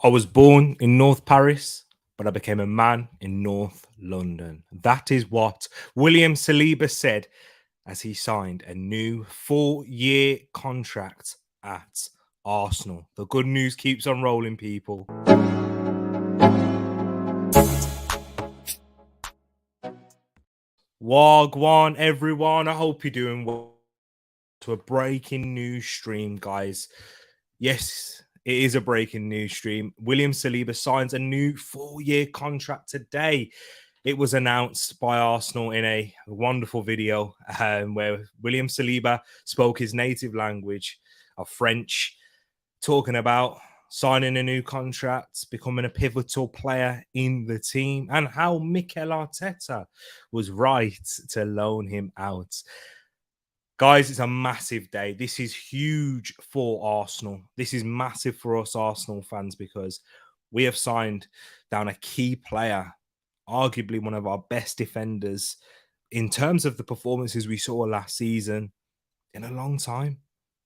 I was born in North Paris, but I became a man in North London. That is what William Saliba said as he signed a new 4-year contract at Arsenal. The good news keeps on rolling, people. Wagwan, everyone. I hope you're doing well. To a breaking news stream, guys. Yes, it is a breaking news stream. William Saliba signs a new 4-year contract today. It was announced by Arsenal in a wonderful video where William Saliba spoke his native language of French, talking about signing a new contract, becoming a pivotal player in the team, and how Mikel Arteta was right to loan him out. Guys, it's a massive day. This is huge for Arsenal. This is massive for us Arsenal fans because we have signed down a key player, arguably one of our best defenders in terms of the performances we saw last season in a long time.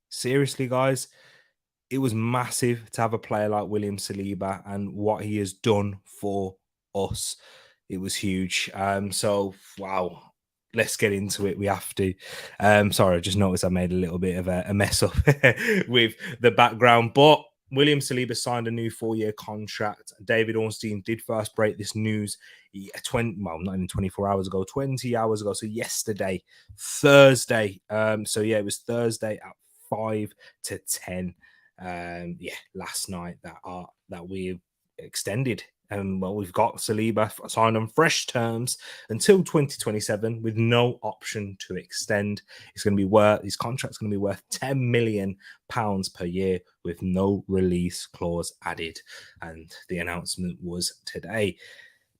Seriously, guys, it was massive to have a player like William Saliba and what he has done for us. It was huge. So, wow. Let's get into it. We have to. Sorry, I just noticed I made a little bit of a mess up with the background. But William Saliba signed a new 4-year contract. David Ornstein did first break this news not even 24 hours ago, 20 hours ago. So yesterday, Thursday. It was Thursday at 5 to 10. Last night that we extended. We've got Saliba signed on fresh terms until 2027 with no option to extend. His contract's going to be worth £10 million per year with no release clause added. And the announcement was today.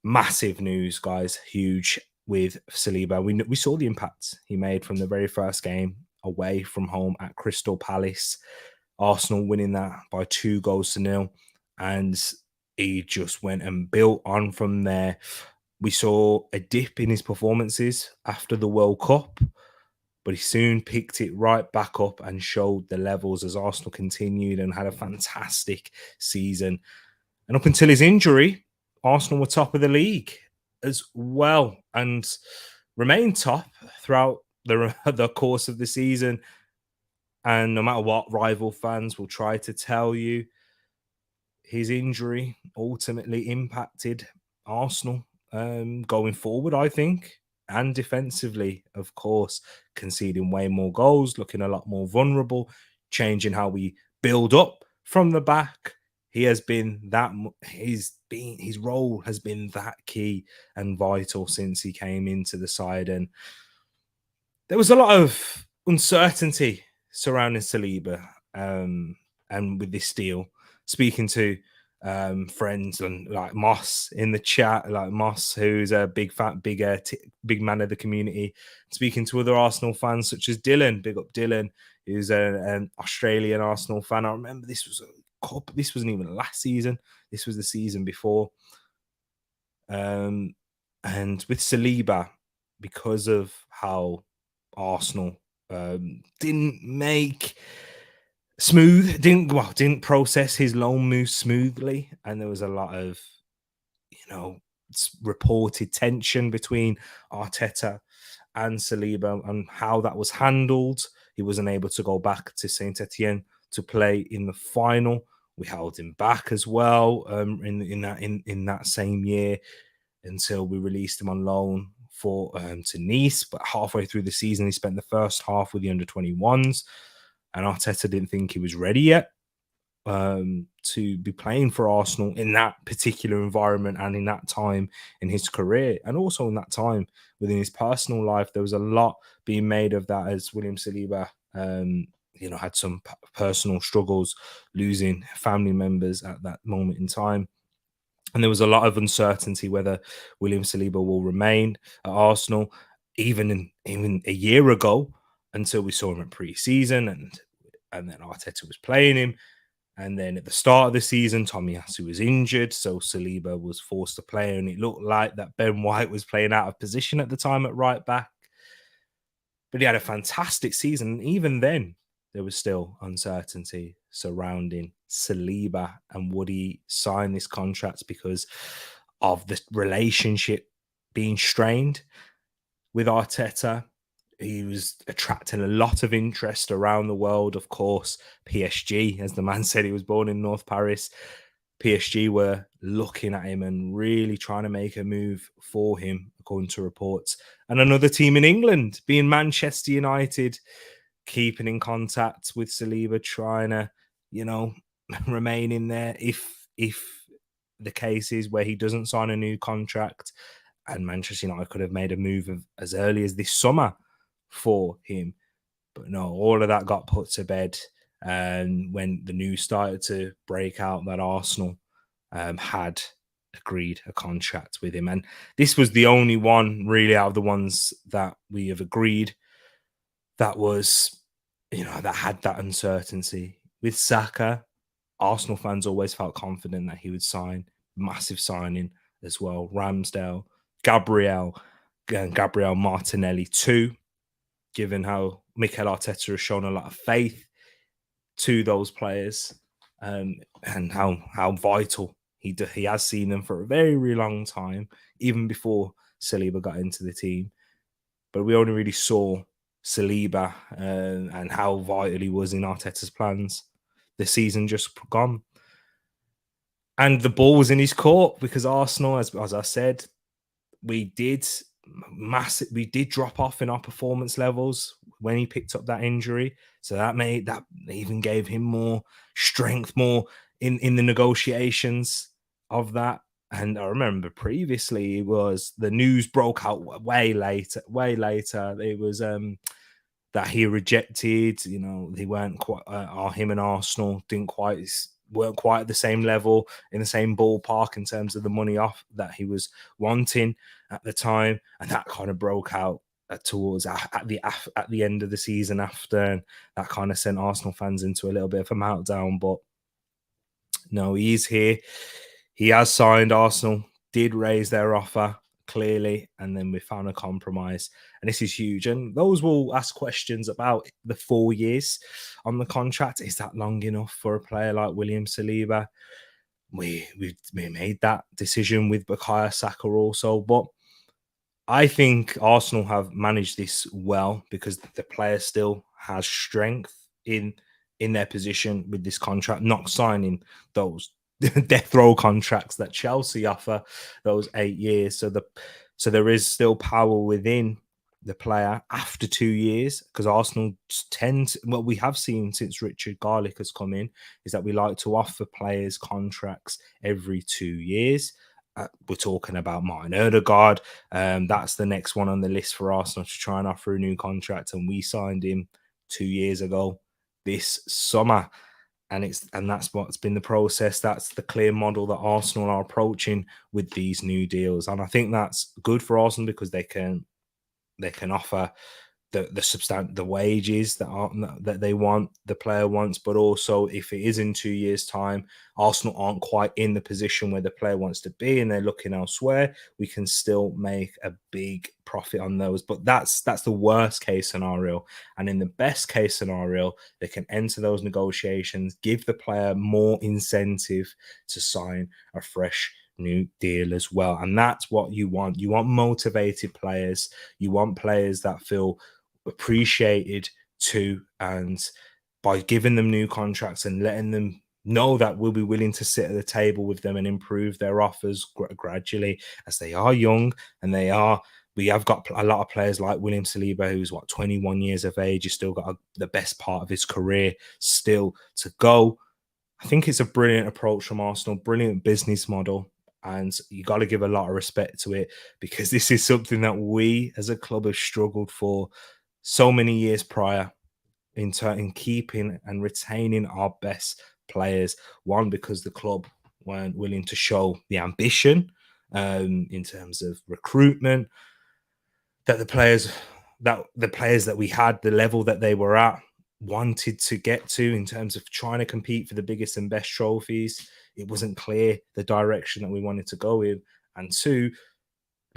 Massive news, guys. Huge with Saliba. We saw the impact he made from the very first game away from home at Crystal Palace. Arsenal winning that by 2-0. And he just went and built on from there. We saw a dip in his performances after the World Cup, but he soon picked it right back up and showed the levels as Arsenal continued and had a fantastic season. And up until his injury, Arsenal were top of the league as well and remained top throughout the course of the season. And no matter what rival fans will try to tell you, his injury ultimately impacted Arsenal going forward, I think, and defensively, of course, conceding way more goals, looking a lot more vulnerable, changing how we build up from the back. His role has been that key and vital since he came into the side. And there was a lot of uncertainty surrounding Saliba and with this deal. Speaking to friends and like Moss in the chat, like Moss, who's a big man of the community, speaking to other Arsenal fans such as Dylan, big up Dylan, who's an Australian Arsenal fan. I remember this wasn't even last season. This was the season before. And with Saliba, because of how Arsenal didn't process his loan move smoothly, and there was a lot of reported tension between Arteta and Saliba and how that was handled. He wasn't able to go back to Saint Etienne to play in the final. We held him back as well in that same year until we released him on loan to Nice. But halfway through the season, he spent the first half with the under-21s. And Arteta didn't think he was ready yet to be playing for Arsenal in that particular environment and in that time in his career. And also in that time within his personal life, there was a lot being made of that as William Saliba, had some personal struggles, losing family members at that moment in time. And there was a lot of uncertainty whether William Saliba will remain at Arsenal, even a year ago, until we saw him at pre-season and then Arteta was playing him. And then at the start of the season, Tomiyasu was injured, so Saliba was forced to play, and it looked like that Ben White was playing out of position at the time at right back. But he had a fantastic season. And even then, there was still uncertainty surrounding Saliba and would he sign this contract because of the relationship being strained with Arteta. He was attracting a lot of interest around the world. Of course, PSG, as the man said, he was born in North Paris. PSG were looking at him and really trying to make a move for him, according to reports. And another team in England, being Manchester United, keeping in contact with Saliba, trying to, remain in there if the case is where he doesn't sign a new contract. And Manchester United could have made a move as early as this summer for him. But no, all of that got put to bed. And when the news started to break out that Arsenal had agreed a contract with him. And this was the only one really out of the ones that we have agreed that was, that had that uncertainty. With Saka, Arsenal fans always felt confident that he would sign. Massive signing as well. Ramsdale, Gabriel Martinelli too, given how Mikel Arteta has shown a lot of faith to those players, and how vital he has seen them for a very, very long time, even before Saliba got into the team. But we only really saw Saliba and how vital he was in Arteta's plans. The season just gone. And the ball was in his court because Arsenal, as I said, we did drop off in our performance levels when he picked up that injury. So that even gave him more strength, more in the negotiations of that. And I remember previously it was the news broke out way later. It was that he rejected, they weren't quite, him and Arsenal weren't quite at the same level, in the same ballpark in terms of the money off that he was wanting at the time. And that kind of broke out towards at the end of the season after, and that kind of sent Arsenal fans into a little bit of a meltdown. But no, he's here. He has signed. Arsenal did raise their offer, clearly, and then we found a compromise, and this is huge. And those will ask questions about the 4 years on the contract. Is that long enough for a player like William Saliba? We made that decision with Bukayo Saka also, but I think Arsenal have managed this well because the player still has strength in their position with this contract, not signing those death row contracts that Chelsea offer, those 8 years. So there is still power within the player after 2 years, because Arsenal what we have seen since Richard Garlick has come in is that we like to offer players contracts every 2 years. We're talking about Martin Odegaard. That's the next one on the list for Arsenal to try and offer a new contract, and we signed him 2 years ago this summer. And that's what's been the process. That's the clear model that Arsenal are approaching with these new deals. And I think that's good for Arsenal because they can offer the wages that they want, the player wants, but also if it is in 2 years' time, Arsenal aren't quite in the position where the player wants to be and they're looking elsewhere, we can still make a big profit on those. But that's the worst case scenario. And in the best case scenario, they can enter those negotiations, give the player more incentive to sign a fresh new deal as well. And that's what you want. You want motivated players. You want players that feel appreciated too, and by giving them new contracts and letting them know that we'll be willing to sit at the table with them and improve their offers gradually, as they are young and we have got a lot of players like William Saliba, who's 21 years of age. He's still got the best part of his career still to go. I think it's a brilliant approach from Arsenal, brilliant business model. And you got to give a lot of respect to it, because this is something that we as a club have struggled for so many years prior in keeping and retaining our best players. One, because the club weren't willing to show the ambition in terms of recruitment, that the players that we had, the level that they were at, wanted to get to in terms of trying to compete for the biggest and best trophies. It wasn't clear the direction that we wanted to go in. And two,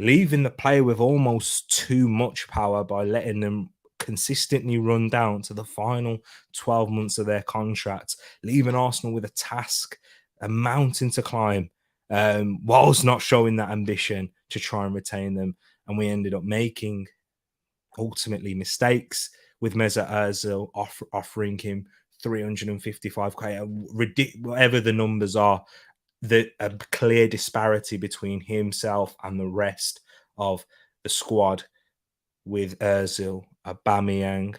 leaving the player with almost too much power by letting them consistently run down to the final 12 months of their contract, leaving Arsenal with a task, a mountain to climb, whilst not showing that ambition to try and retain them. And we ended up making, ultimately, mistakes with Mesut Ozil offering him 355k, whatever the numbers are, a clear disparity between himself and the rest of the squad, with Ozil, Aubameyang,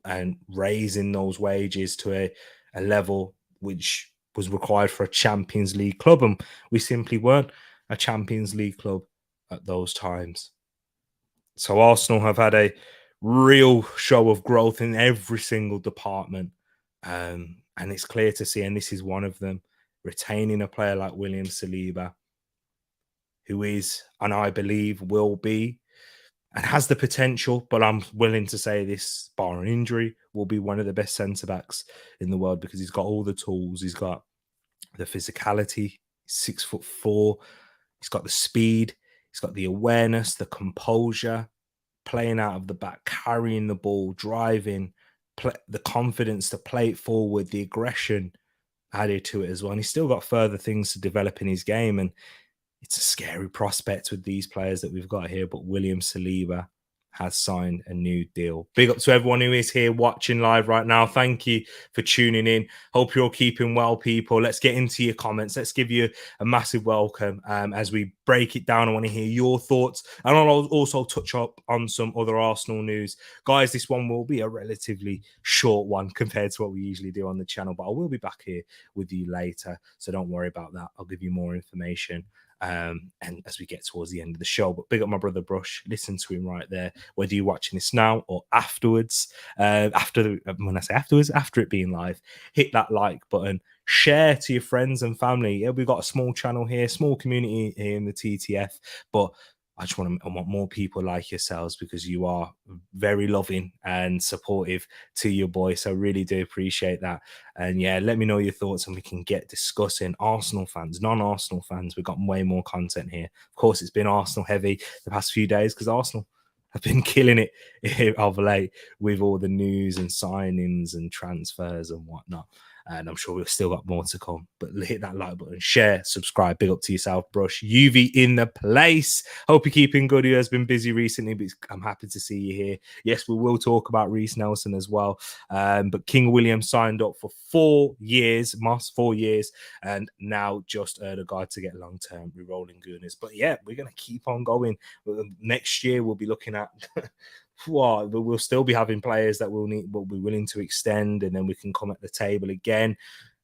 and raising those wages to a level which was required for a Champions League club. And we simply weren't a Champions League club at those times. So Arsenal have had a real show of growth in every single department. And it's clear to see, and this is one of them, retaining a player like William Saliba, who is, and I believe will be, and has the potential, but I'm willing to say this, barring injury, will be one of the best centre-backs in the world, because he's got all the tools. He's got the physicality, 6'4", he's got the speed, he's got the awareness, the composure, playing out of the back, carrying the ball, driving, the confidence to play it forward, the aggression added to it as well. And he's still got further things to develop in his game. And it's a scary prospect with these players that we've got here. But William Saliba has signed a new deal. Big up to everyone who is here watching live right now. Thank you for tuning in. Hope you're keeping well, people. Let's get into your comments. Let's give you a massive welcome as we break it down. I want to hear your thoughts. And I'll also touch up on some other Arsenal news. Guys, this one will be a relatively short one compared to what we usually do on the channel, but I will be back here with you later, so don't worry about that. I'll give you more information and as we get towards the end of the show. But big up my brother Brush. Listen to him right there, whether you're watching this now or afterwards. When I say afterwards, after it being live, hit that like button, share to your friends and family. Yeah, we've got a small channel here, small community here in the TTF, but I want more people like yourselves, because you are very loving and supportive to your boy. So really do appreciate that. And yeah, let me know your thoughts and we can get discussing Arsenal fans, non-Arsenal fans. We've got way more content here. Of course, it's been Arsenal heavy the past few days because Arsenal have been killing it here of late with all the news and signings and transfers and whatnot. And I'm sure we've still got more to come. But hit that like button, share, subscribe. Big up to yourself, Brush. UV in the place. Hope you're keeping good. He has been busy recently, but I'm happy to see you here. Yes, we will talk about Reece Nelson as well. But King William signed up for 4 years, 4 years, and now just earned a guide to get long-term re-rolling Gooners. But yeah, we're going to keep on going. Next year, we'll be looking at... Well, we'll still be having players that will be willing to extend, and then we can come at the table again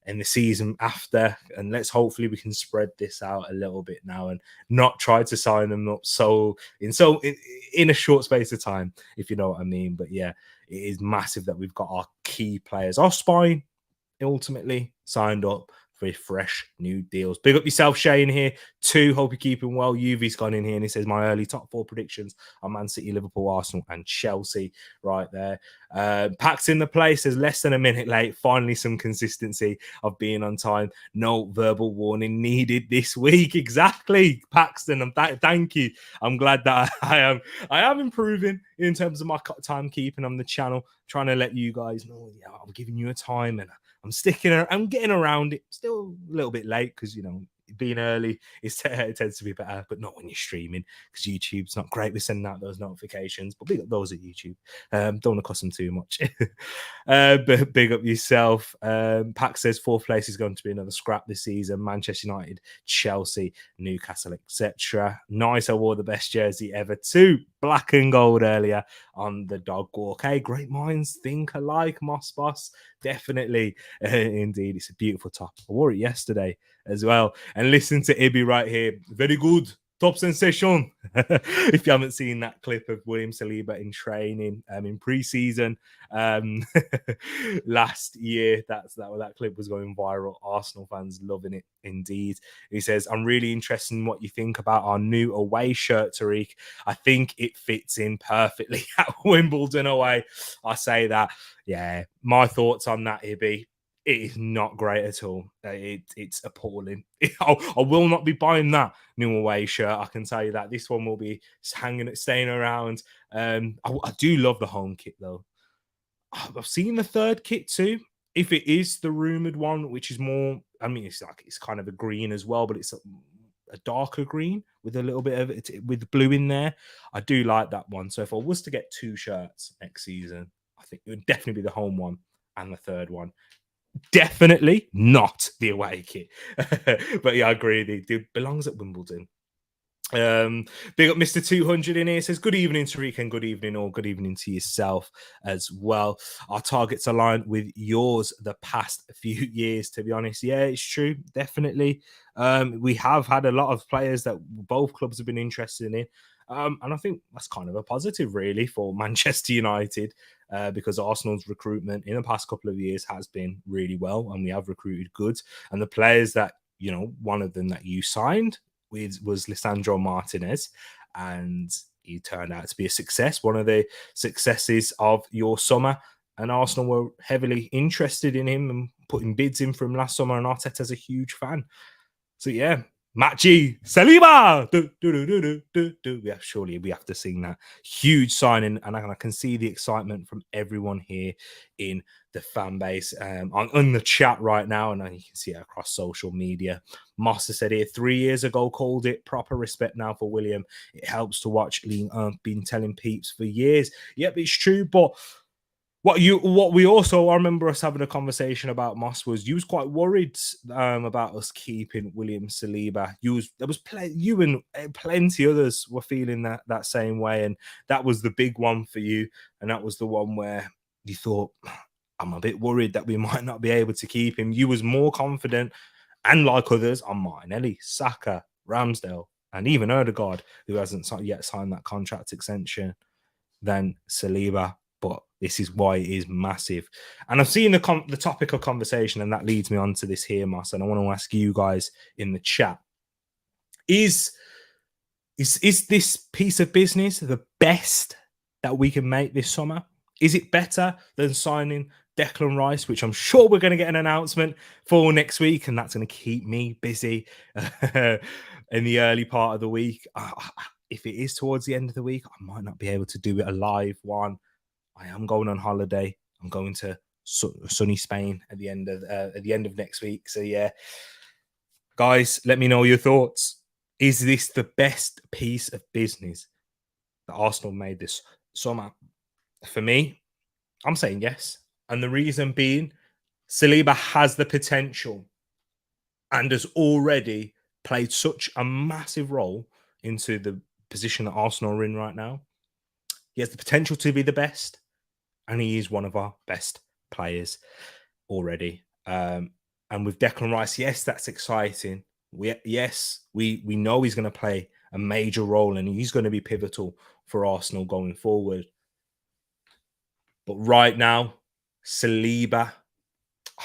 in the season after. And let's hopefully we can spread this out a little bit now and not try to sign them up in a short space of time, if you know what I mean. But yeah, it is massive that we've got our key players, our spine, ultimately signed up for fresh new deals. Big up yourself, Shane here too. Hope you're keeping well. UV's gone in here and he says my early top 4 predictions are Man City, Liverpool, Arsenal, and Chelsea. Right there. Pack's in the place. Says less than a minute late. Finally, some consistency of being on time. No verbal warning needed this week. Exactly, Paxton. Thank you. I'm glad that I am improving in terms of my time keeping on the channel. Trying to let you guys know, yeah, I'm giving you a time and I'm I'm getting around it. Still a little bit late because, you know, being early it tends to be better, but not when you're streaming, because YouTube's not great with sending out those notifications. But big up those at YouTube. Don't want to cost them too much. But big up yourself. Pack says 4th place is going to be another scrap this season. Manchester United, Chelsea, Newcastle, etc. Nice. I wore the best jersey ever too. Black and gold earlier on the dog walk. Hey, great minds think alike, Moss Boss. Definitely. Indeed. It's a beautiful top. I wore it yesterday as well. And listen to Ibby right here. Very good. Top sensation. If you haven't seen that clip of William Saliba in training in pre-season last year, that clip was going viral. Arsenal fans loving it indeed. He says, I'm really interested in what you think about our new away shirt, Tereak. I think it fits in perfectly at Wimbledon away. I say that. Yeah, my thoughts on that, Ibby. It is not great at all. It's appalling. I will not be buying that new away shirt. I can tell you that. This one will be hanging, staying around. I do love the home kit though. I've seen the third kit too. If it is the rumored one, which is more, I mean, it's kind of a green as well, but it's a darker green with a little bit of it with blue in there. I do like that one. So if I was to get two shirts next season, I think it would definitely be the home one and the third one. Definitely not the away kit. But yeah, I agree. It belongs at Wimbledon. Big up Mr. 200 in here. Says, good evening, Tereak, and good evening, or good evening to yourself as well. Our targets align with yours the past few years, to be honest. Yeah, it's true. Definitely. We have had a lot of players that both clubs have been interested in. And I think that's kind of a positive, really, for Manchester United, because Arsenal's recruitment in the past couple of years has been really well, and we have recruited good. And the players that, one of them that you signed was Lisandro Martinez, and he turned out to be a success, one of the successes of your summer. And Arsenal were heavily interested in him and putting bids in for him last summer, and Arteta's a huge fan. So yeah, Matt G, Saliba. Yeah, surely we have to sing that huge signing, and I can see the excitement from everyone here in the fan base on the chat right now, and you can see it across social media. Master said here 3 years ago, called it proper respect now for William. It helps to watch. Been telling peeps for years. Yep, it's true, but what we also, I remember us having a conversation about Moss, was you was quite worried about us keeping William Saliba. You and plenty others were feeling that same way, and that was the big one for you, and that was the one where you thought, I'm a bit worried that we might not be able to keep him. You was more confident, and like others, on Martinelli, Saka, Ramsdale, and even Odegaard, who hasn't yet signed that contract extension, than Saliba. But this is why it is massive. And I've seen the topic of conversation, and that leads me on to this here, Moss. And I want to ask you guys in the chat: Is this piece of business the best that we can make this summer? Is it better than signing Declan Rice, which I'm sure we're going to get an announcement for next week, and that's going to keep me busy in the early part of the week. If it is towards the end of the week, I might not be able to do it a live one. I am going on holiday. I'm going to sunny Spain at the end of next week. So yeah, guys, let me know your thoughts. Is this the best piece of business that Arsenal made this summer? For me, I'm saying yes. And the reason being, Saliba has the potential and has already played such a massive role into the position that Arsenal are in right now. He has the potential to be the best, and he is one of our best players already. And with Declan Rice, yes, that's exciting. We know he's going to play a major role, and he's going to be pivotal for Arsenal going forward. But right now, Saliba,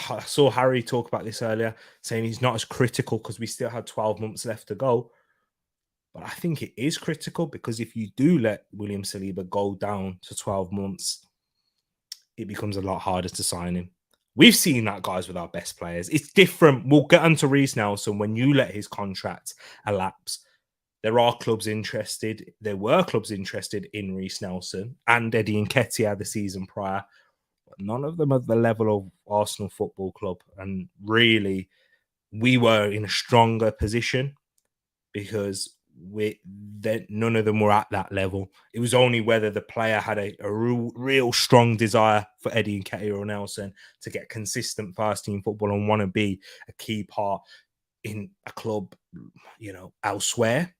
I saw Harry talk about this earlier, saying he's not as critical because we still had 12 months left to go. But I think it is critical, because if you do let William Saliba go down to 12 months, it becomes a lot harder to sign him. We've seen that, guys, with our best players. It's different. We'll get onto Reece Nelson when you let his contract elapse. There are clubs interested. There were clubs interested in Reece Nelson and Eddie Nketiah the season prior. But none of them at the level of Arsenal Football Club. And really, we were in a stronger position because none of them were at that level. It was only whether the player had a real strong desire for Eddie Nketiah or Nelson to get consistent first team football and want to be a key part in a club, elsewhere.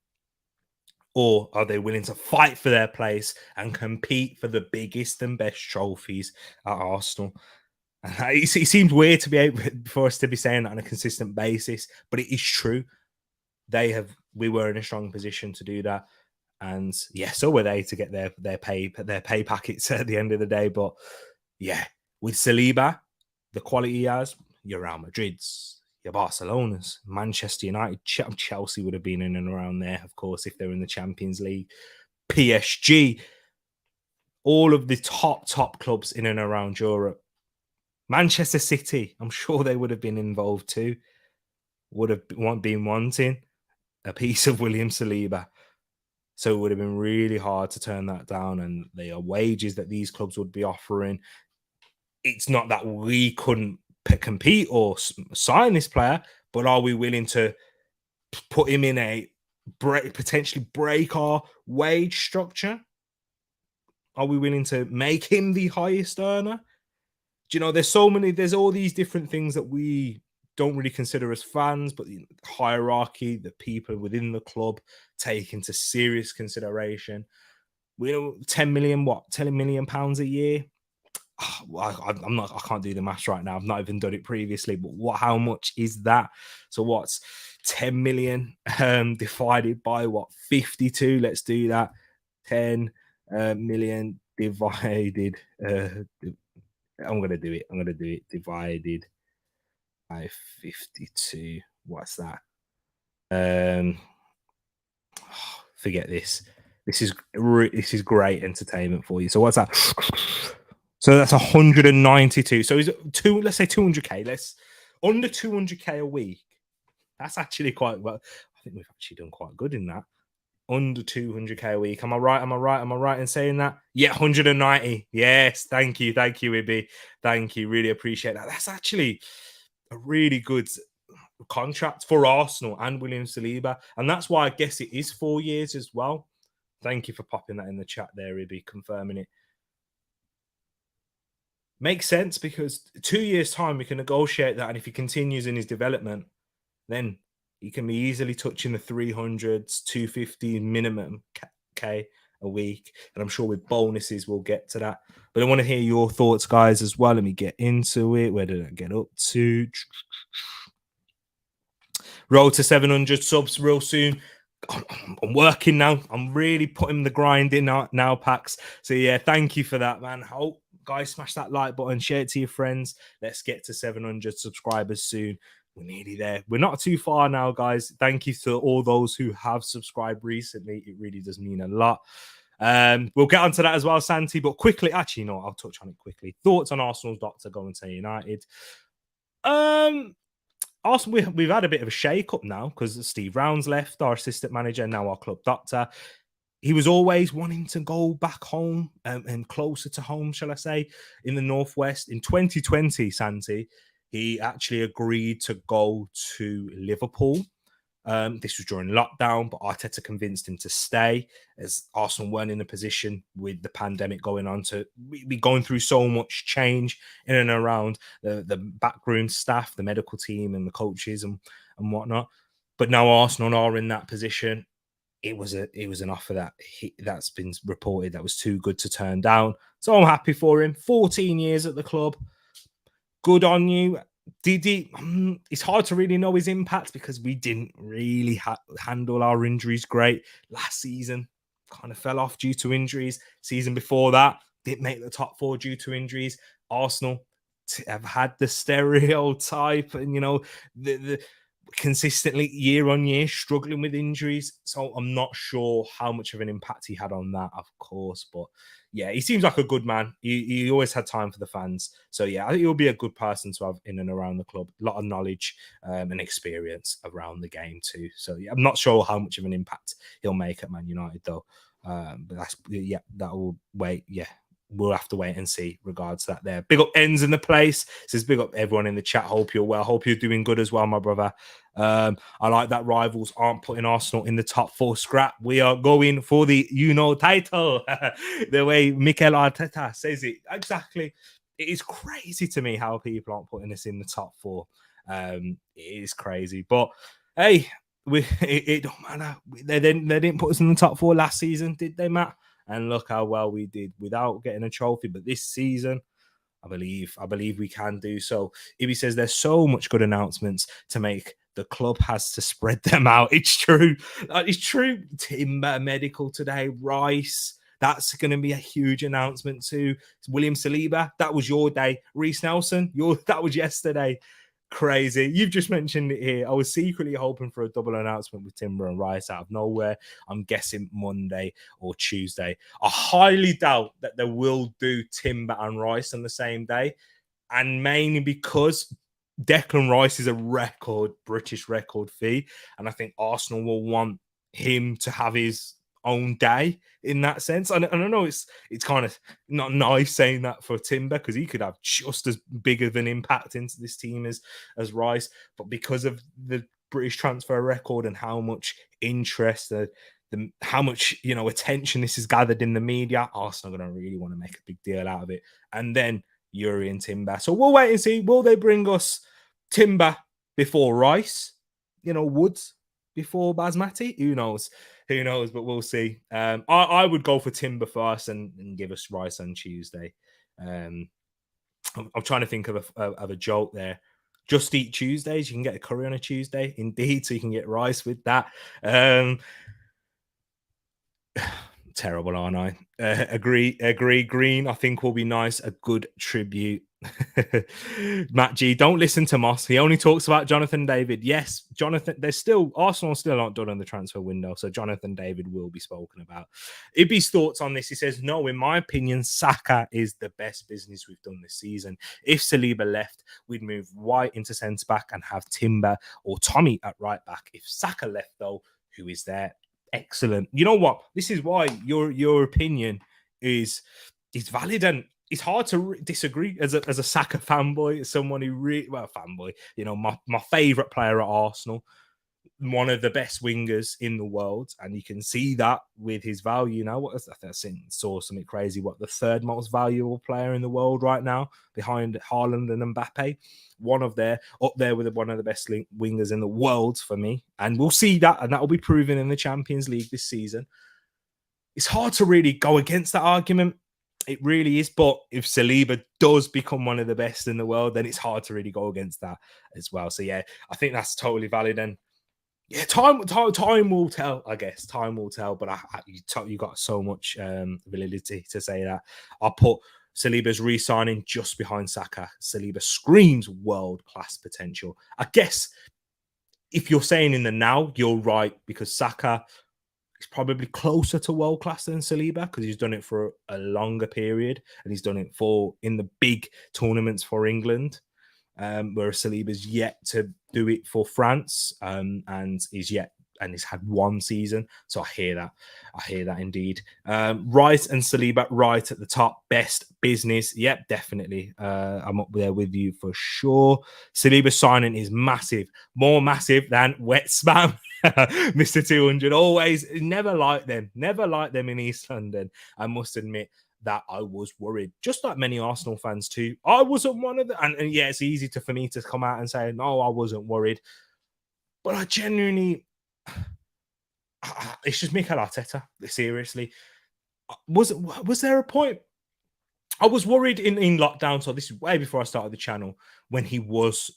Or are they willing to fight for their place and compete for the biggest and best trophies at Arsenal? It seems weird for us to be saying that on a consistent basis, but it is true. We were in a strong position to do that, and yeah, so were they to get their pay packets at the end of the day. But yeah, with Saliba, the quality he has, your Real Madrid's, your Barcelona's, Manchester United, Chelsea would have been in and around there, of course, if they're in the Champions League. PSG, all of the top clubs in and around Europe Manchester City, I'm sure they would have been involved too. Would have been wanting a piece of William Saliba. So it would have been really hard to turn that down. And the wages that these clubs would be offering, it's not that we couldn't compete or sign this player, but are we willing to put him in a potentially break our wage structure? Are we willing to make him the highest earner? Do you know, there's all these different things that we don't really consider as fans, but the hierarchy, the people within the club take into serious consideration. We know 10 million, what, 10 million pounds a year? I'm not, I can't do the maths right now. I've not even done it previously, but how much is that? So what's 10 million divided by what, 52? Let's do that. 10 million divided. I'm gonna do it. Divided by 52. What's that? Um, forget this. This is great entertainment for you. So what's that? So that's 192. So is it two? Let's say 200k. Let's under 200k a week. That's actually quite well. I think we've actually done quite good in that. Under 200k a week. Am I right? Am I right in saying that? Yeah, 190. Yes, thank you, Ibby. Thank you. Really appreciate that. That's actually a really good contract for Arsenal and William Saliba, and that's why I guess it is 4 years as well. Thank you for popping that in the chat there, Ibby, confirming it. Makes sense because 2 years' time we can negotiate that, and if he continues in his development, then he can be easily touching the 300s, 250 minimum K a week. And I'm sure with bonuses we'll get to that. But I want to hear your thoughts, guys, as well. Let me get into it. Where did I get up to? Roll to 700 subs real soon. I'm working now. I'm really putting the grind in now, Pax. So yeah, thank you for that, man. Hope guys smash that like button, share it to your friends. Let's get to 700 subscribers soon. We're nearly there. We're not too far now, guys. Thank you to all those who have subscribed recently. It really does mean a lot. We'll get onto that as well, Santi. But quickly, actually, no, I'll touch on it quickly. Thoughts on Arsenal's doctor going to United? Arsenal, we've had a bit of a shake-up now because Steve Round's left, our assistant manager, now our club doctor. He was always wanting to go back home and closer to home, shall I say, in the Northwest. In 2020, Santi, he actually agreed to go to Liverpool. This was during lockdown, but Arteta convinced him to stay as Arsenal weren't in a position with the pandemic going on to be going through so much change in and around the backroom staff, the medical team and the coaches and whatnot. But now Arsenal are in that position. It was an offer that's been reported that was too good to turn down. So I'm happy for him. 14 years at the club. Good on you. It's hard to really know his impact because we didn't really handle our injuries great last season. Kind of fell off due to injuries. Season before that, didn't make the top 4 due to injuries. Arsenal have had the stereotype and, the consistently year on year struggling with injuries. So I'm not sure how much of an impact he had on that, of course. But yeah, he seems like a good man. He always had time for the fans. So yeah, I think he'll be a good person to have in and around the club. A lot of knowledge and experience around the game too. So yeah, I'm not sure how much of an impact he'll make at Man United though. But that will wait. Yeah, we'll have to wait and see regards to that there. Big up Ends in the place. Says big up everyone in the chat. Hope you're well. Hope you're doing good as well, my brother. I like that rivals aren't putting Arsenal in the top 4 scrap. We are going for the title. The way Mikel Arteta says it. Exactly. It is crazy to me how people aren't putting us in the top 4. It is crazy. But hey, it don't matter. They didn't put us in the top 4 last season, did they, Matt? And look how well we did without getting a trophy. But this season, I believe we can do so. Ibby says there's so much good announcements to make. The club has to spread them out. It's true. It's true. Timber Medical today. Rice. That's going to be a huge announcement too. William Saliba. That was your day. Reece Nelson. That was yesterday. Crazy. You've just mentioned it here. I was secretly hoping for a double announcement with Timber and Rice out of nowhere. I'm guessing Monday or Tuesday. I highly doubt that they will do Timber and Rice on the same day. and mainly because Declan Rice is a British record fee, and I think Arsenal will want him to have his own day in that sense. And I know it's kind of not nice saying that for Timber because he could have just as big of an impact into this team as Rice, but because of the British transfer record and how much interest, how much attention this is gathered in the media, Arsenal are going to really want to make a big deal out of it, and then Yuri and Timber. So we'll wait and see. Will they bring us Timber before Rice? Woods before Basmati? Who knows? Who knows? But we'll see. I would go for Timber first and give us Rice on Tuesday. I'm trying to think of a joke there. Just eat Tuesdays. You can get a curry on a Tuesday. Indeed. So you can get Rice with that. Terrible, aren't I? Agree. Green, I think will be nice. A good tribute. Matt G, don't listen to Moss. He only talks about Jonathan David. Yes, Jonathan. Arsenal still aren't done on the transfer window, so Jonathan David will be spoken about. Ibby's thoughts on this. He says, no, in my opinion, Saka is the best business we've done this season. If Saliba left, we'd move White into centre back and have Timber or Tommy at right back. If Saka left, though, who is there? Excellent. You know what? This is why your opinion is valid, and it's hard to disagree as a Saka fanboy, as someone who fanboy. My favorite player at Arsenal, one of the best wingers in the world, and you can see that with his value now. I saw something crazy. What, the third most valuable player in the world right now, behind Haaland and Mbappe? Up there with one of the best wingers in the world for me. And we'll see that, and that will be proven in the Champions League this season. It's hard to really go against that argument. It really is. But if Saliba does become one of the best in the world, then it's hard to really go against that as well. So yeah, I think that's totally valid. And yeah, time will tell. I guess time will tell. But you got so much validity to say that. I'll put Saliba's re-signing just behind Saka. Saliba screams world-class potential. I guess if you're saying in the now, you're right, because Saka is probably closer to world-class than Saliba because he's done it for a longer period and he's done it in the big tournaments for England. Whereas Saliba's yet to do it for France, and he's had one season. So I hear that indeed. Rice and Saliba right at the top. Best business. Yep, definitely. I'm up there with you for sure. Saliba signing is massive. More massive than Wet Spam. Mr. 200. Always never liked them in East London. I must admit that I was worried, just like many Arsenal fans too. I wasn't one of them. And yeah, it's easy for me to come out and say, no, I wasn't worried. But I genuinely, it's just Mikel Arteta, seriously. Was there a point? I was worried in lockdown, so this is way before I started the channel, when he was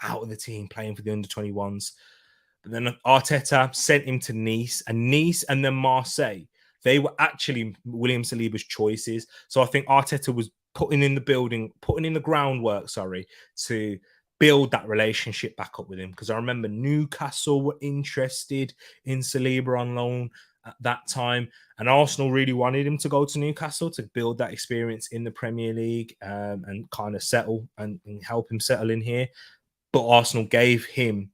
out of the team playing for the under-21s. But then Arteta sent him to Nice and then Marseille. They were actually William Saliba's choices. So I think Arteta was putting in the groundwork, to build that relationship back up with him. Because I remember Newcastle were interested in Saliba on loan at that time. And Arsenal really wanted him to go to Newcastle to build that experience in the Premier League and kind of settle and help him settle in here. But Arsenal gave him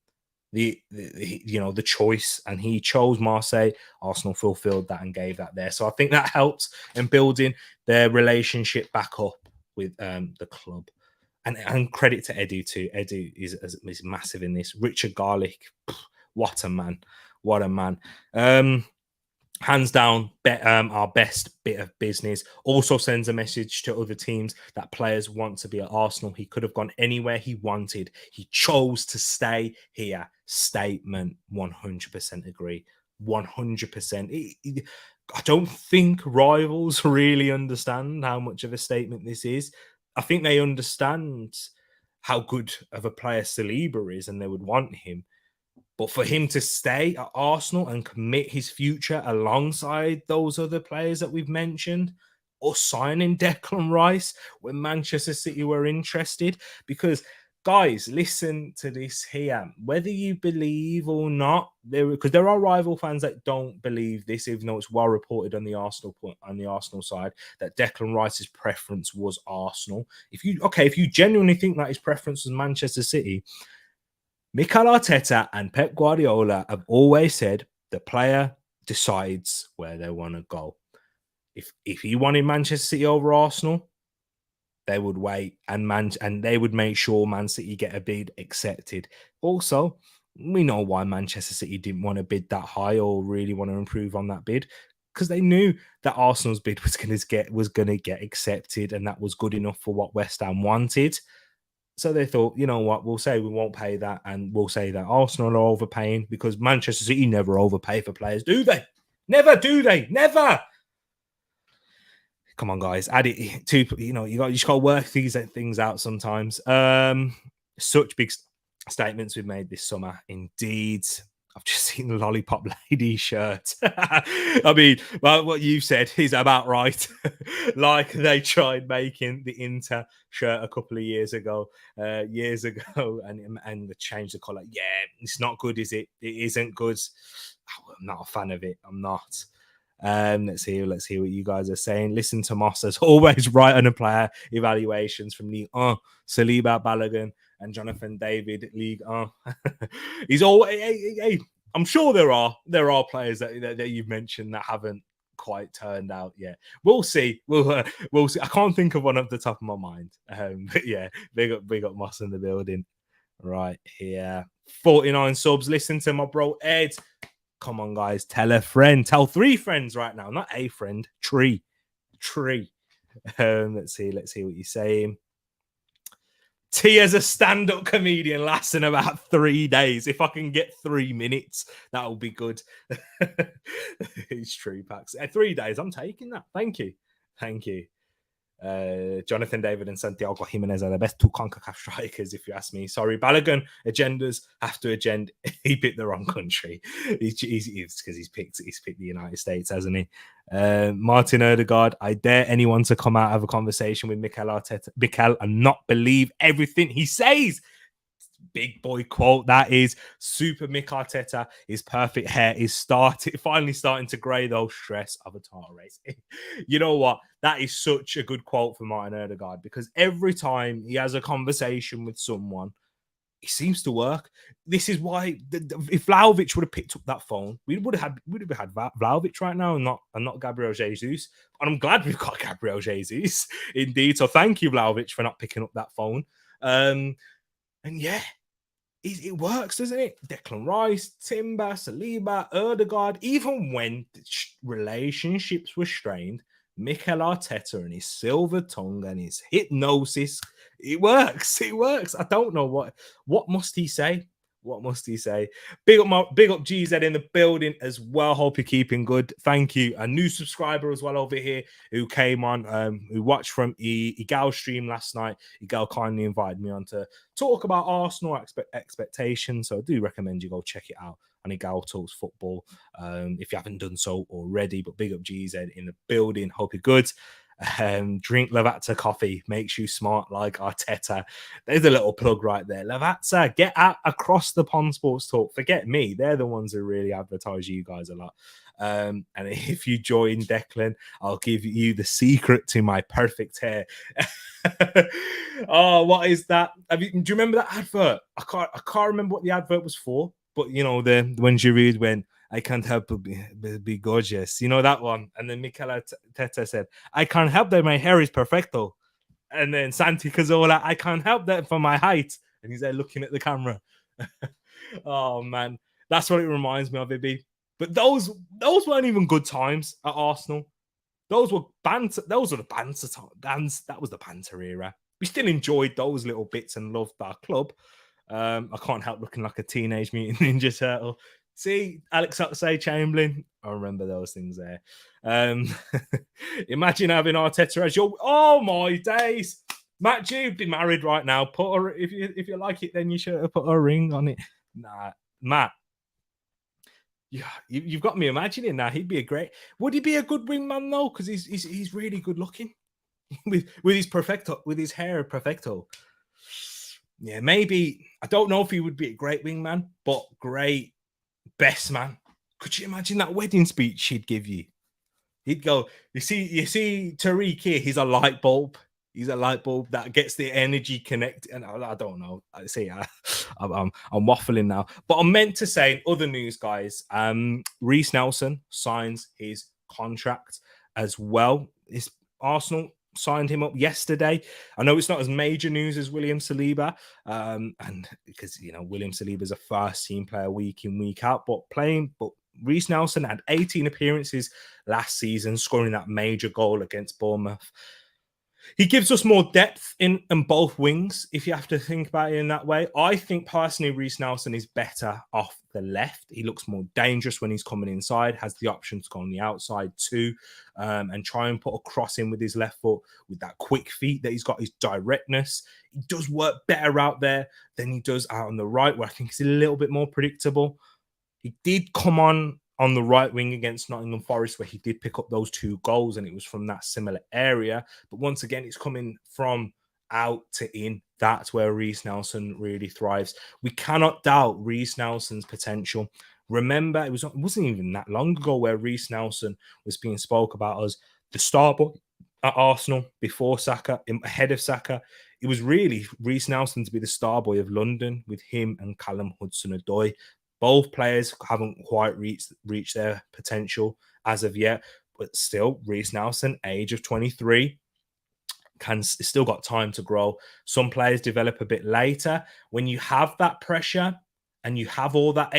the choice, and he chose Marseille. Arsenal fulfilled that and gave that there. So I think that helped in building their relationship back up with the club. And credit to Edu too. Edu is massive in this. Richard Garlick, what a man. Hands down, our best bit of business. Also sends a message to other teams that players want to be at Arsenal. He could have gone anywhere he wanted. He chose to stay here. Statement, 100% agree. 100%. I don't think rivals really understand how much of a statement this is. I think they understand how good of a player Saliba is and they would want him. But for him to stay at Arsenal and commit his future alongside those other players that we've mentioned, or signing Declan Rice when Manchester City were interested, because guys, listen to this here. Whether you believe or not, because there are rival fans that don't believe this, even though it's well reported on the Arsenal side that Declan Rice's preference was Arsenal. If you genuinely think that his preference was Manchester City, Mikel Arteta and Pep Guardiola have always said the player decides where they want to go. If he wanted Manchester City over Arsenal, they would wait and they would make sure Man City get a bid accepted. Also, we know why Manchester City didn't want to bid that high or really want to improve on that bid, because they knew that Arsenal's bid was going to get accepted, and that was good enough for what West Ham wanted. So they thought, you know what, we'll say we won't pay that, and we'll say that Arsenal are overpaying, because Manchester City never overpay for players, do they? Never, do they? Never. Come on, guys, add it to, you just got to work these things out sometimes. Such big statements we've made this summer. Indeed. I've just seen the Lollipop Lady shirt. I mean, well, what you said is about right. Like they tried making the Inter shirt a couple of years ago, and they changed the colour. Yeah, it's not good, is it? It isn't good. I'm not a fan of it. I'm not. Let's hear what you guys are saying. Listen to Moss as always, right on the player evaluations from League Saliba, Balogun, and Jonathan David, League He's always hey, I'm sure there are players that you've mentioned that haven't quite turned out yet. We'll see. We'll see. I can't think of one off the top of my mind. But yeah, big up Moss in the building. Right here. 49 subs. Listen to my bro Ed. Come on, guys. Tell a friend. Tell 3 friends right now. Not a friend. Tree. Let's see what you're saying. T as a stand-up comedian lasting about 3 days. If I can get 3 minutes, that'll be good. It's true, Pax. 3 days. I'm taking that. Thank you. Jonathan David and Santiago Jimenez are the best 2 CONCACAF strikers, if you ask me. Sorry, Balogun, agendas have to agenda. He picked the wrong country. He's because he's picked the United States, hasn't he? Martin Odegaard, I dare anyone to come out of a conversation with Mikel Arteta, and not believe everything he says. Big boy quote that is. Super Mick Arteta. His perfect hair is finally starting to grey the whole stress of a title race. You know what? That is such a good quote for Martin Odegaard, because every time he has a conversation with someone, it seems to work. This is why if Vlahovic would have picked up that phone, we would have had Vlahovic right now, and not Gabriel Jesus. And I'm glad we've got Gabriel Jesus, indeed. So thank you, Vlahovic, for not picking up that phone. And yeah, it works, doesn't it? Declan Rice, Timber, Saliba, Odegaard, even when relationships were strained, Mikel Arteta and his silver tongue and his hypnosis, it works. I don't know what must he say? What must he say? Big up GZ in the building as well. Hope you're keeping good. Thank you. A new subscriber as well over here who came on, who watched from Igal's stream last night. Igal kindly invited me on to talk about Arsenal expectations. So I do recommend you go check it out on Igal Talks Football if you haven't done so already. But big up GZ in the building. Hope you're good. Drink Lavazza coffee, makes you smart like Arteta. There's a little plug right there. Lavazza, get out across the pond sports talk. Forget me, they're the ones who really advertise you guys a lot. And if you join Declan, I'll give you the secret to my perfect hair. Oh, what is that? Do you remember that advert? I can't remember what the advert was for, but you know, when Giroud went, I can't help but be gorgeous. You know that one? And then Mikel Arteta said, I can't help that my hair is perfecto. And then Santi Cazorla, I can't help that for my height. And he's there looking at the camera. Oh, man. That's what it reminds me of, Ibby. But those weren't even good times at Arsenal. Those were banter. Those were the banter times. That was the banter era. We still enjoyed those little bits and loved our club. I can't help looking like a Teenage Mutant Ninja Turtle. See, Alex Oxlade-Chamberlain. I remember those things there. Imagine having Arteta as your... Oh, my days. Matt, you'd be married right now. If you like it, then you should have put a ring on it. Nah, Matt. Yeah, you've got me imagining now. He'd be a great... Would he be a good wingman, though? Because he's really good looking. with his perfecto, with his hair perfecto. Yeah, maybe. I don't know if he would be a great wingman, but great best man. Could you imagine that wedding speech he'd give you? He'd go, you see, Tereak here, he's a light bulb. He's a light bulb that gets the energy connected. And I don't know. I see, I'm waffling now. But I'm meant to say, in other news, guys, Reece Nelson signs his contract as well. It's Arsenal signed him up yesterday. I know it's not as major news as William Saliba, and because William Saliba is a first team player week in, week out, but Reece Nelson had 18 appearances last season, scoring that major goal against Bournemouth. He gives us more depth in both wings, if you have to think about it in that way. I think personally, Reece Nelson is better off the left. He looks more dangerous when he's coming inside, has the option to go on the outside too, and try and put a cross in with his left foot with that quick feet that he's got, his directness. He does work better out there than he does out on the right, where I think he's a little bit more predictable. He did come on the right wing against Nottingham Forest, where he did pick up those 2 goals, and it was from that similar area. But once again, it's coming from out to in. That's where Reece Nelson really thrives. We cannot doubt Reece Nelson's potential. Remember, it wasn't even that long ago where Reece Nelson was being spoke about as the star boy at Arsenal before Saka, ahead of Saka. It was really Reece Nelson to be the star boy of London with him and Callum Hudson-Odoi. Both players haven't quite reached their potential as of yet, but still, Reece Nelson, age of 23, still got time to grow. Some players develop a bit later. When you have that pressure and you have all that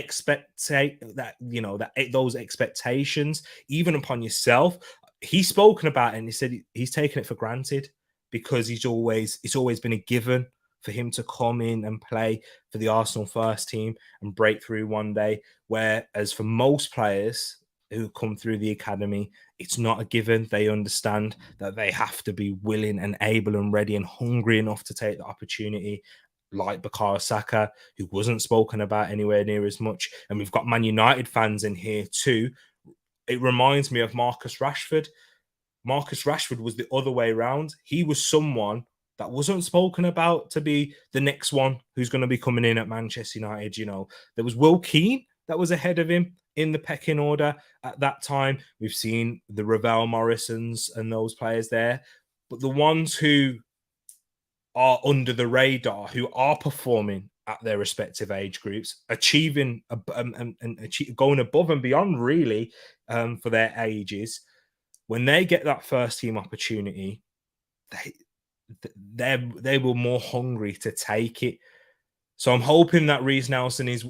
those expectations, even upon yourself, he's spoken about it and he said he's taken it for granted because it's always been a given for him to come in and play for the Arsenal first team and break through one day. Whereas for most players who come through the academy, it's not a given. They understand that they have to be willing and able and ready and hungry enough to take the opportunity, like Bukayo Saka, who wasn't spoken about anywhere near as much. And we've got Man United fans in here too. It reminds me of Marcus Rashford. Marcus Rashford was the other way around. He was someone that wasn't spoken about to be the next one who's going to be coming in at Manchester United. There was Will Keane that was ahead of him in the pecking order at that time. We've seen the Ravel Morrisons and those players there. But the ones who are under the radar, who are performing at their respective age groups, achieving and going above and beyond really for their ages, when they get that first team opportunity, they were more hungry to take it. So I'm hoping that Reece Nelson is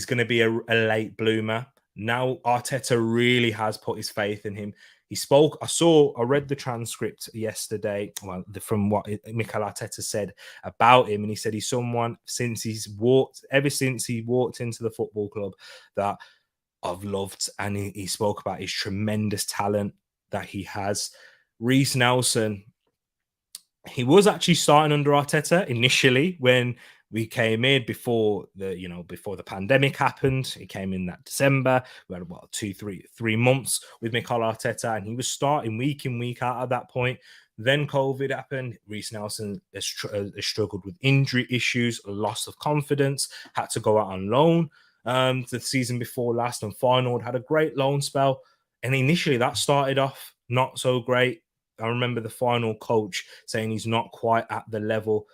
going to be a late bloomer. Now Arteta really has put his faith in him. He spoke. I read the transcript yesterday. Well, from what Mikel Arteta said about him, and he said he's someone ever since he walked into the football club that I've loved, and he spoke about his tremendous talent that he has. Reece Nelson, he was actually starting under Arteta initially when we came in before the pandemic happened. He came in that December. We had about 3 months with Mikel Arteta, and he was starting week in, week out at that point. Then COVID happened. Reece Nelson has struggled with injury issues, loss of confidence, had to go out on loan the season before last, and Feyenoord had a great loan spell. And initially that started off not so great. I remember the final coach saying he's not quite at the level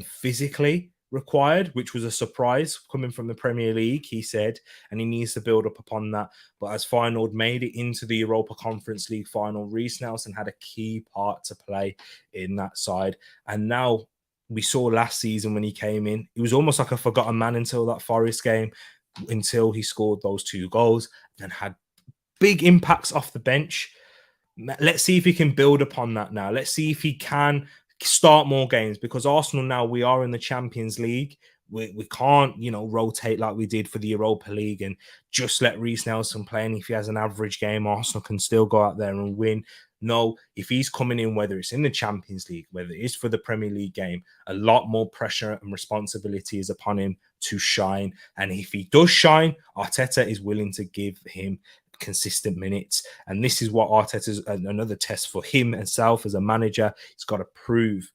physically required, which was a surprise coming from the Premier League, he said, and he needs to build up upon that. But as Feyenoord made it into the Europa Conference League final, Reece Nelson had a key part to play in that side. And now we saw last season when he came in, he was almost like a forgotten man until that Forest game, until he scored those 2 goals and had big impacts off the bench. Let's see if he can build upon that now. Let's see if he can start more games, because Arsenal now, we are in the Champions League. We can't, rotate like we did for the Europa League and just let Reece Nelson play. And if he has an average game, Arsenal can still go out there and win. No, if he's coming in, whether it's in the Champions League, whether it is for the Premier League game, a lot more pressure and responsibility is upon him to shine. And if he does shine, Arteta is willing to give him consistent minutes. And this is what Arteta's another test for him himself as a manager. He's got to prove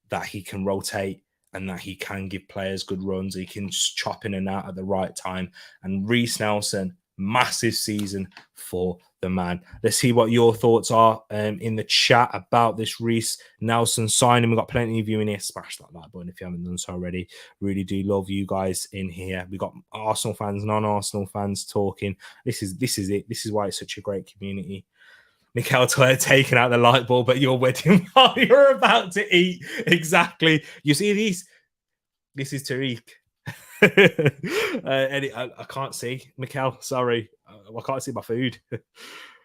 that he can rotate and that he can give players good runs. He can chop in and out at the right time. And Reiss Nelson, massive season for the man. Let's see what your thoughts are in the chat about this Reiss Nelson signing. We've got plenty of you in here. Smash that like button if you haven't done so already. Really do love you guys in here. We got Arsenal fans, non-Arsenal fans talking. This is it. This is why it's such a great community. Mikel taking out the light bulb at your wedding while you're about to eat. Exactly. You see these? This is Tereak. I can't see. Mikel, sorry. I can't see my food.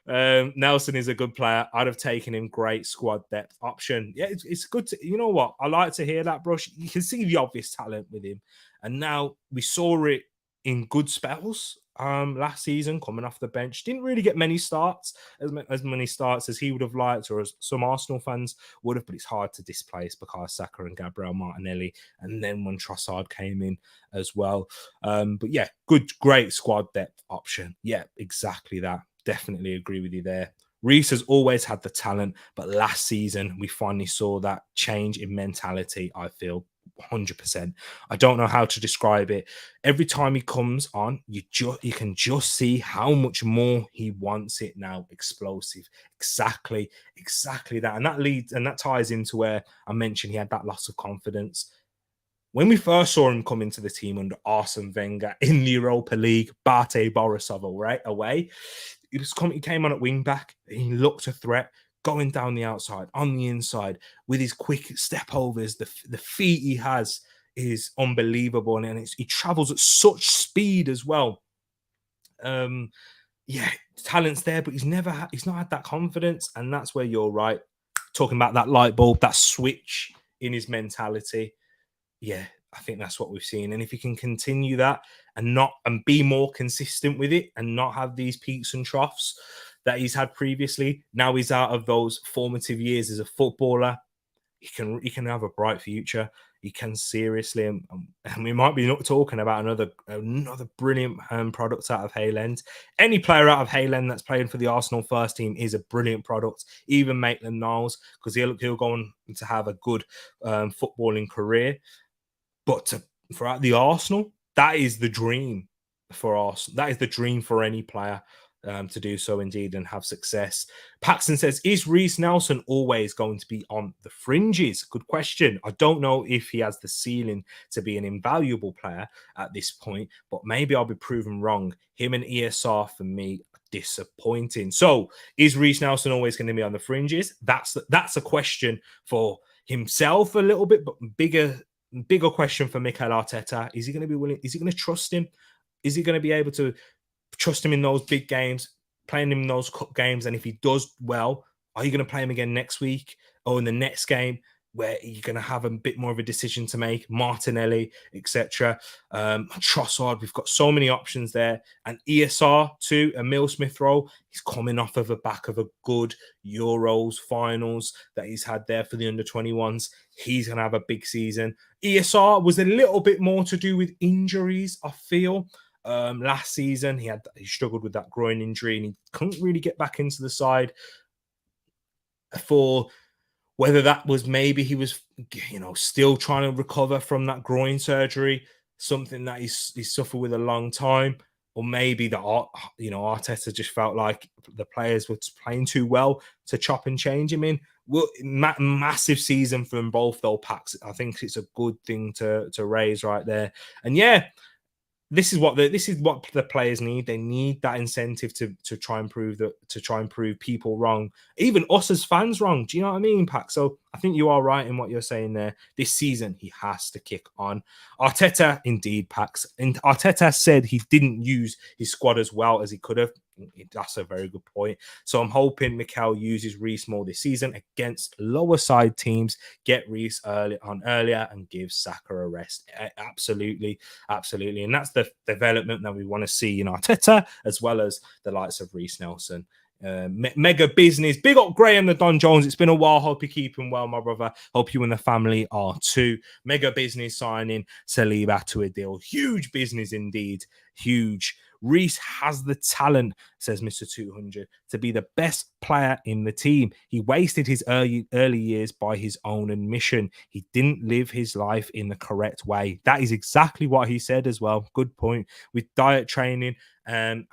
Nelson is a good player. I'd have taken him. Great squad depth option. Yeah, it's good to, you know what? I like to hear that, Brush. You can see the obvious talent with him. And now we saw it in good spells last season, coming off the bench. Didn't really get many starts, as many starts as he would have liked, or as some Arsenal fans would have, but it's hard to displace Bukayo Saka and Gabriel Martinelli. And then when Trossard came in as well. But yeah, great squad depth option. Yeah, exactly that. Definitely agree with you there. Reiss has always had the talent, but last season we finally saw that change in mentality, I feel. 100%. I don't know how to describe it. Every time he comes on, you can just see how much more he wants it now. Explosive. Exactly that. And that leads and that ties into where I mentioned he had that loss of confidence. When we first saw him come into the team under Arsene Wenger in the Europa League, Partey Borisov away, he came on at wing back. He looked a threat, going down the outside, on the inside, with his quick step overs. The feet he has is unbelievable, and he travels at such speed as well. Yeah, talent's there, but he's not had that confidence, and that's where you're right. Talking about that light bulb, that switch in his mentality. Yeah, I think that's what we've seen. And if he can continue that and be more consistent with it and not have these peaks and troughs that he's had previously, now he's out of those formative years as a footballer, he can have a bright future. He can seriously, and we might be not talking about another brilliant product out of Hayland. Any player out of Hayland that's playing for the Arsenal first team is a brilliant product. Even Maitland-Niles, because he'll go on to have a good footballing career. But for the Arsenal, that is the dream for Arsenal. That is the dream for any player to do so indeed and have success. Paxton says, is Reiss Nelson always going to be on the fringes? Good question. I don't know if he has the ceiling to be an invaluable player at this point, but maybe I'll be proven wrong. Him and ESR for me are disappointing. So is Reiss Nelson always going to be on the fringes? That's a question for himself a little bit, but bigger question for Mikel Arteta. Is he going to be willing? Is he going to trust him? Is he going to be able to trust him in those big games, playing him in those cup games? And if he does well, are you going to play him again next week or in the next game where you're going to have a bit more of a decision to make? Martinelli, etc. Trossard, we've got so many options there. And ESR too, Emil Smith Rowe, he's coming off of the back of a good Euros finals that he's had there for the under-21s. He's going to have a big season. ESR was a little bit more to do with injuries, I feel. Last season, he struggled with that groin injury and he couldn't really get back into the side. For whether that was maybe he was, still trying to recover from that groin surgery, something that he's suffered with a long time, or maybe that Arteta just felt like the players were playing too well to chop and change him in. Well, massive season from both those packs. I think it's a good thing to raise right there. And yeah, this is what the players need. They need that incentive to try and prove people wrong, even us as fans wrong. Do you know what I mean, Pac? So I think you are right in what you're saying there. This season he has to kick on. Arteta, indeed, Pax. And Arteta said he didn't use his squad as well as he could have. That's a very good point. So I'm hoping Mikel uses Reiss more this season against lower side teams. Get Reiss earlier and give Saka a rest. Absolutely. And that's the development that we want to see in Arteta, as well as the likes of Reiss Nelson. Mega business. Big up Graham the Don Jones. It's been a while. Hope you're keeping well, my brother. Hope you and the family are too. Mega business signing Saliba to a deal. Huge business indeed. huge. Reece has the talent, says Mr. 200, to be the best player in the team. He wasted his early years by his own admission. He didn't live his life in the correct way. That is exactly what he said as well. Good point. With diet training and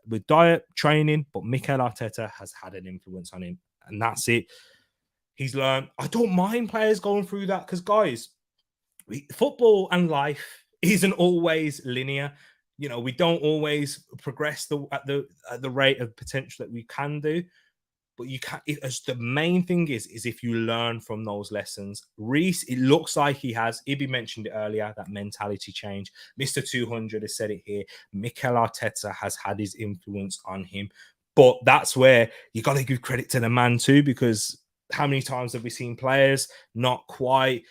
with diet training, but Mikel Arteta has had an influence on him, and that's it. He's learned. I don't mind players going through that because, guys, football and life isn't always linear. You know, we don't always progress at the rate of potential that we can do. But you can. As the main thing is if you learn from those lessons. Reece, it looks like he has. Ibi mentioned it earlier, that mentality change. Mr. 200 has said it here. Mikel Arteta has had his influence on him, but that's where you got to give credit to the man too, because how many times have we seen players not quite,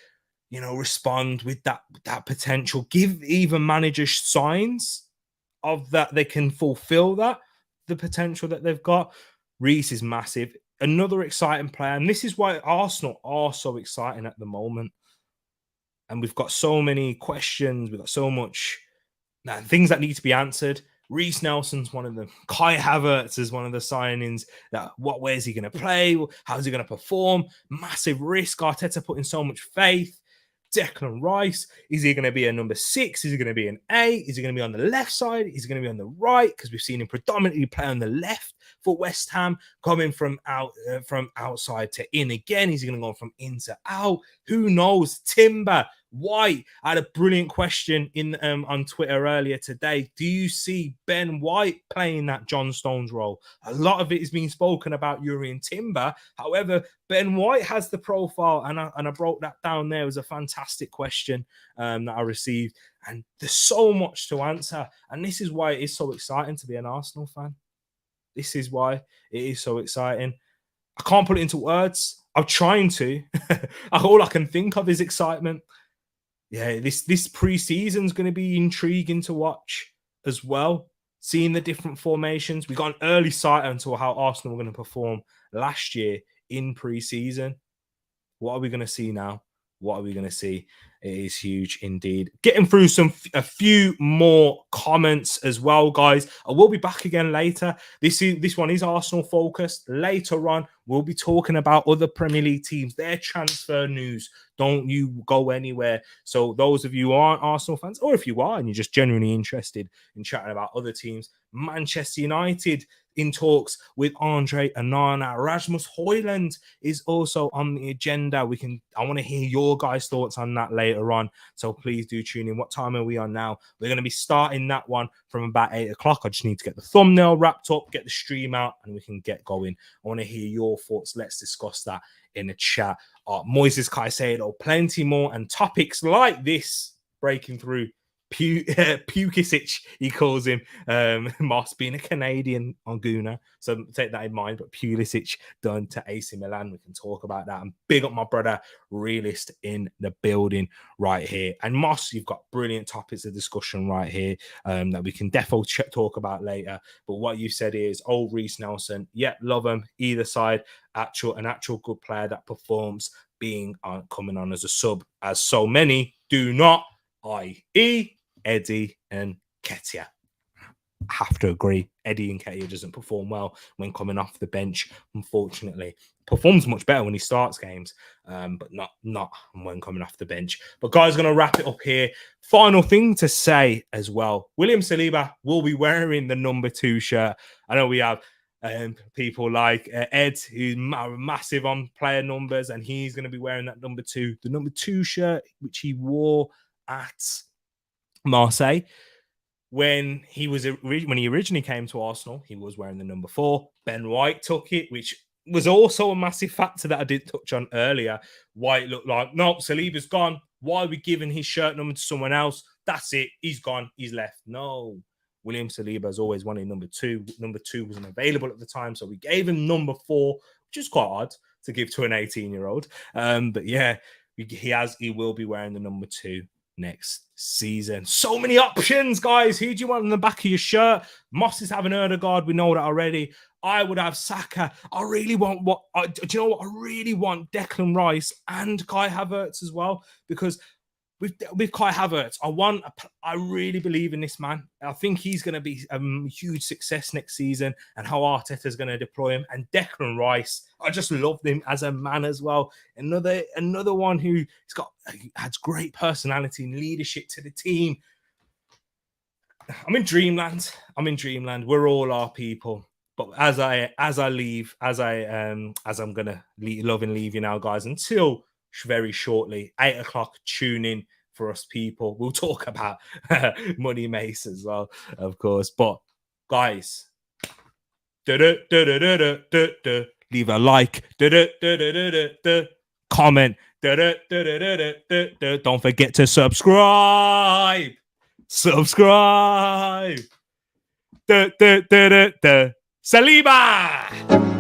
respond with that potential? Give even managers signs of that they can fulfill the potential that they've got. Reece is massive. Another exciting player, and this is why Arsenal are so exciting at the moment. And we've got so many questions. We've got so much things that need to be answered. Reece Nelson's one of them. Kai Havertz is one of the signings. That what way is he going to play? How is he going to perform? Massive risk. Arteta putting so much faith. Declan Rice, is he going to be a number 6? Is he going to be an 8? Is he going to be on the left side? Is he going to be on the right? Because we've seen him predominantly play on the left for West Ham, coming from outside to in again. Is he going to go from in to out? Who knows? Timber, White. I had a brilliant question on Twitter earlier today. Do you see Ben White playing that John Stones role? A lot of it is being spoken about Urian Timber. However, Ben White has the profile, and I broke that down there. It was a fantastic question that I received, and there's so much to answer, and this is why it is so exciting to be an Arsenal fan. This is why it is so exciting. I can't put it into words. I'm trying to. All I can think of is excitement. Yeah, this pre-season is going to be intriguing to watch as well. Seeing the different formations. We got an early sight into how Arsenal were going to perform last year in pre-season. What are we going to see now? What are we going to see? It is huge indeed. Getting through a few more comments as well, guys. I will be back again later. This one is Arsenal focused. Later on, we'll be talking about other Premier League teams, their transfer news. Don't you go anywhere. So those of you who aren't Arsenal fans, or if you are and you're just genuinely interested in chatting about other teams, Manchester United in talks with Andre Onana. Rasmus Højlund is also on the agenda. I want to hear your guys' thoughts on that later on. So please do tune in. What time are we on now? We're going to be starting that one from about 8 o'clock. I just need to get the thumbnail wrapped up, get the stream out, and we can get going. I want to hear your thoughts. Let's discuss that in the chat. Moises Caicedo, plenty more, and topics like this breaking through. Pukisic, he calls him. Moss being a Canadian on Guna, so take that in mind. But Pulisic done to AC Milan. We can talk about that. And big up my brother, Realist, in the building right here. And Moss, you've got brilliant topics of discussion right here that we can definitely talk about later. But what you said is, Reece Nelson, love him either side. An actual good player that performs, being coming on as a sub, as so many do not, i.e. Eddie and Ketia. I have to agree. Eddie and Ketia doesn't perform well when coming off the bench, unfortunately. Performs much better when he starts games, but not when coming off the bench. But guys, going to wrap it up here. Final thing to say as well. William Saliba will be wearing the number 2 shirt. I know we have people like Ed, who's massive on player numbers, and he's going to be wearing that number 2. The number 2 shirt, which he wore at Marseille when he originally came to Arsenal. He was wearing the number 4. Ben White took it, which was also a massive factor that I did touch on earlier. White looked like, no, Saliba's gone. Why are we giving his shirt number to someone else? That's it. He's gone. He's left. No. William Saliba has always wanted number 2. Number 2 wasn't available at the time, so we gave him number 4, which is quite odd to give to an 18-year-old. But yeah, he will be wearing the number 2 next season. So many options, guys. Who do you want on the back of your shirt? Moss is having Erdegaard. We know that already. I would have Saka. I really want do you know what? I really want Declan Rice and Kai Havertz as well, because with Kai Havertz, I really believe in this man. I think he's going to be a huge success next season, and how Arteta's going to deploy him. And Declan Rice, I just loved him as a man as well. Another one who has great personality and leadership to the team. I'm in dreamland. We're all our people. But as I'm gonna love and leave you now, guys, until very shortly, 8 o'clock, tune in for us people. We'll talk about Money Mace as well, of course. But guys, leave a like, comment, don't forget to subscribe. Saliba!